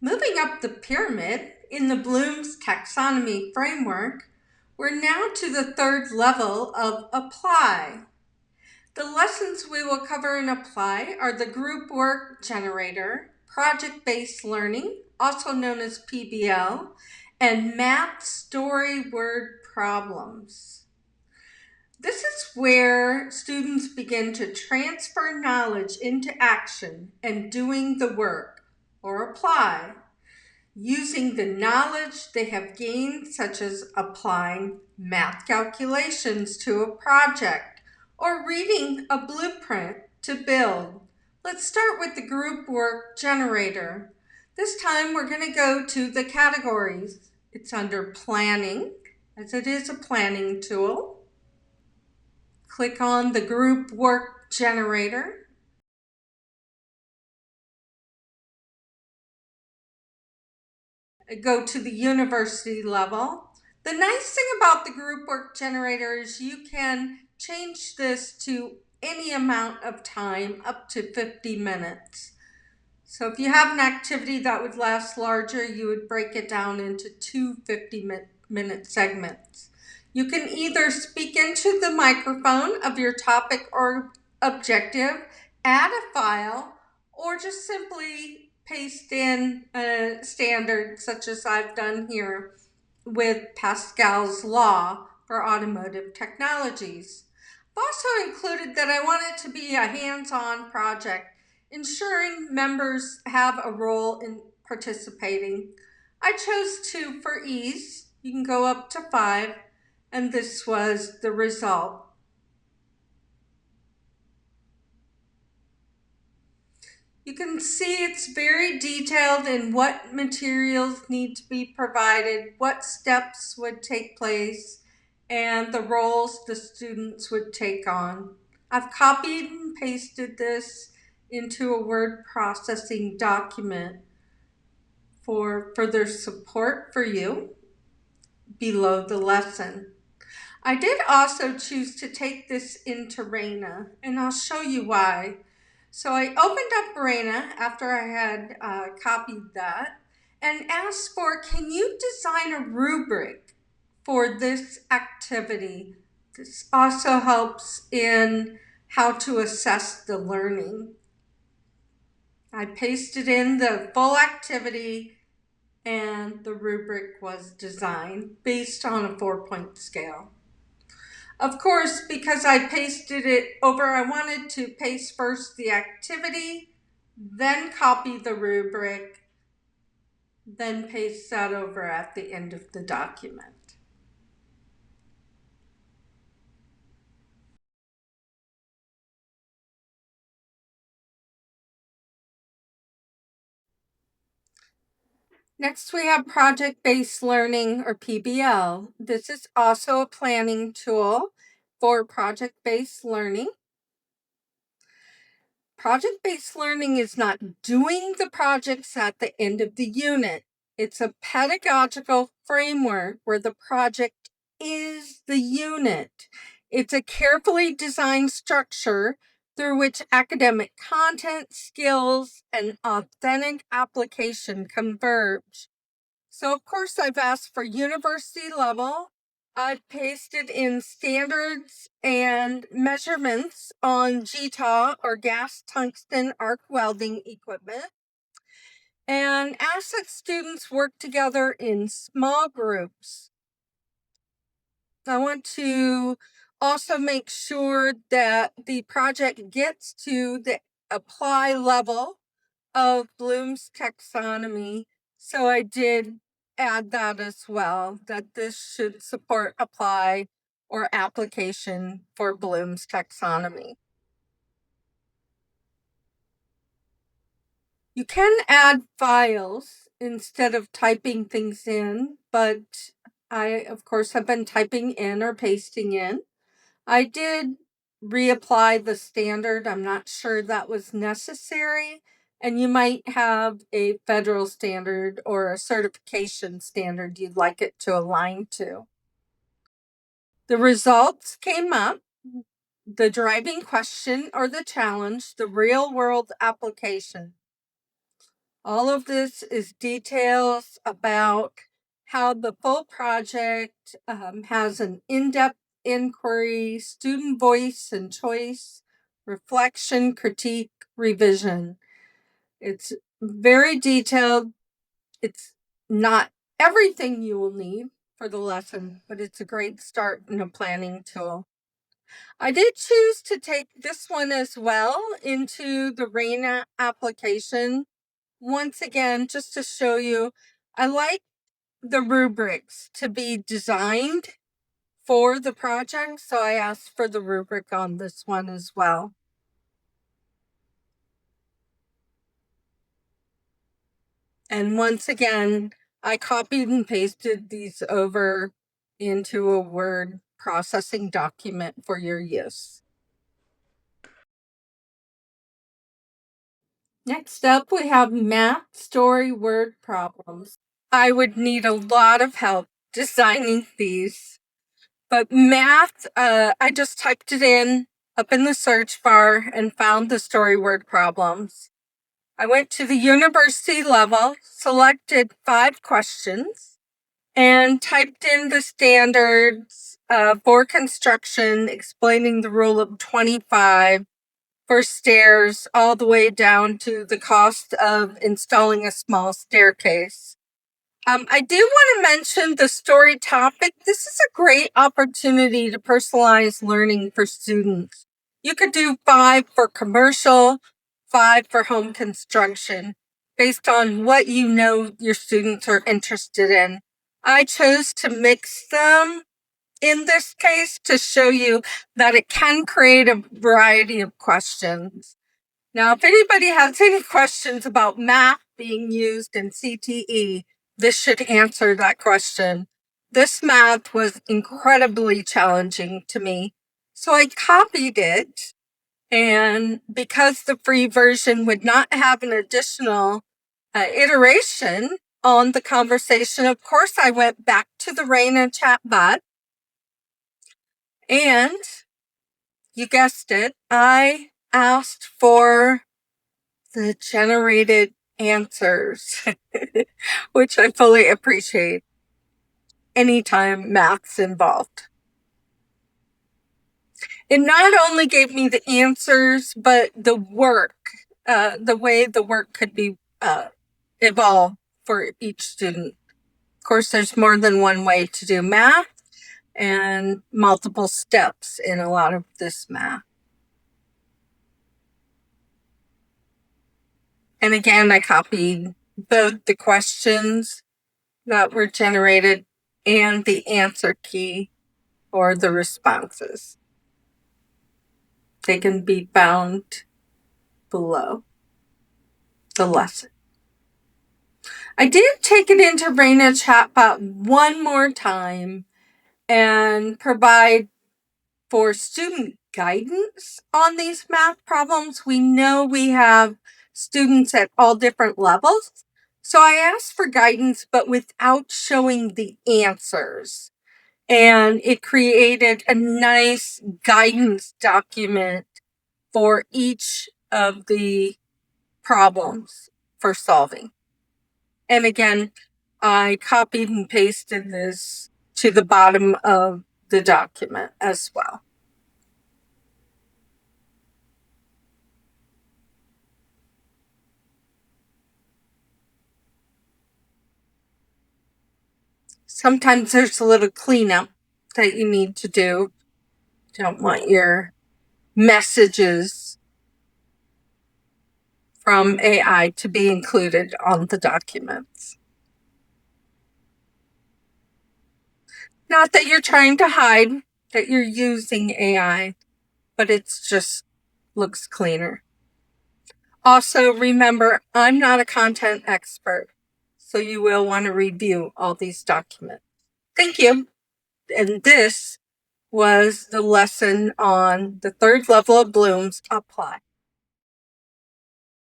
Moving up the pyramid in the Bloom's Taxonomy Framework, we're now to the third level of apply. The lessons we will cover in apply are the group work generator, project-based learning, also known as PBL, and math story word problems. This is where students begin to transfer knowledge into action and doing the work, or apply, using the knowledge they have gained, such as applying math calculations to a project or reading a blueprint to build. Let's start with the group work generator. This time we're going to go to the categories. It's under planning, as it is a planning tool. Click on the group work generator. Go to the university level. The nice thing about the group work generator is you can change this to any amount of time, up to 50 minutes. So if you have an activity that would last larger, you would break it down into two 50-minute segments. You can either speak into the microphone of your topic or objective, add a file, or just simply paste in a standard such as I've done here with Pascal's law for automotive technologies. I've also included that I want it to be a hands-on project, ensuring members have a role in participating. I chose 2 for ease. You can go up to 5, and this was the result. You can see it's very detailed in what materials need to be provided, what steps would take place, and the roles the students would take on. I've copied and pasted this into a word processing document for further support for you below the lesson. I did also choose to take this into Raina, and I'll show you why. So I opened up Raina after I had copied that and asked for, can you design a rubric for this activity? This also helps in how to assess the learning. I pasted in the full activity and the rubric was designed based on a 4-point scale. Of course, because I pasted it over, I wanted to paste first the activity, then copy the rubric, then paste that over at the end of the document. Next, we have project-based learning, or PBL. This is also a planning tool for project-based learning. Project-based learning is not doing the projects at the end of the unit. It's a pedagogical framework where the project is the unit. It's a carefully designed structure through which academic content, skills, and authentic application converge. So, of course, I've asked for university level. I've pasted in standards and measurements on GTAW, or gas tungsten arc welding equipment, and asked that students work together in small groups. I want to also make sure that the project gets to the apply level of Bloom's taxonomy. So I did add that as well, that this should support apply or application for Bloom's taxonomy. You can add files instead of typing things in, but I, of course, have been typing in or pasting in. I did reapply the standard. I'm not sure that was necessary. And you might have a federal standard or a certification standard you'd like it to align to. The results came up. The driving question or the challenge, the real world application. All of this is details about how the full project has an in-depth inquiry, student voice and choice, reflection, critique, revision. It's very detailed. It's not everything you will need for the lesson, but it's a great start in a planning tool. I did choose to take this one as well into the RAIN application. Once again, just to show you, I like the rubrics to be designed for the project, so I asked for the rubric on this one as well. And once again, I copied and pasted these over into a Word processing document for your use. Next up, we have math story word problems. I would need a lot of help designing these, but math, I just typed it in up in the search bar and found the story word problems. I went to the university level, selected 5 questions, and typed in the standards for construction, explaining the rule of 25 for stairs, all the way down to the cost of installing a small staircase. I do want to mention the story topic. This is a great opportunity to personalize learning for students. You could do 5 for commercial, 5 for home construction, based on what you know your students are interested in. I chose to mix them in this case to show you that it can create a variety of questions. Now, if anybody has any questions about math being used in CTE, this should answer that question. This math was incredibly challenging to me, so I copied it. And because the free version would not have an additional iteration on the conversation, of course, I went back to the Raina chatbot. And you guessed it, I asked for the generated answers, which I fully appreciate anytime math's involved. It not only gave me the answers, but the work, the way the work could be evolved for each student. Of course, there's more than one way to do math and multiple steps in a lot of this math. And again, I copied both the questions that were generated and the answer key or the responses. They can be found below the lesson. I did take it into Raina Chatbot one more time and provide for student guidance on these math problems. We know we have students at all different levels. So I asked for guidance, but without showing the answers. And it created a nice guidance document for each of the problems for solving. And again, I copied and pasted this to the bottom of the document as well. Sometimes there's a little cleanup that you need to do. Don't want your messages from AI to be included on the documents. Not that you're trying to hide that you're using AI, but it's just looks cleaner. Also, remember, I'm not a content expert, so you will want to review all these documents. Thank you. And this was the lesson on the 3rd level of Bloom's Apply.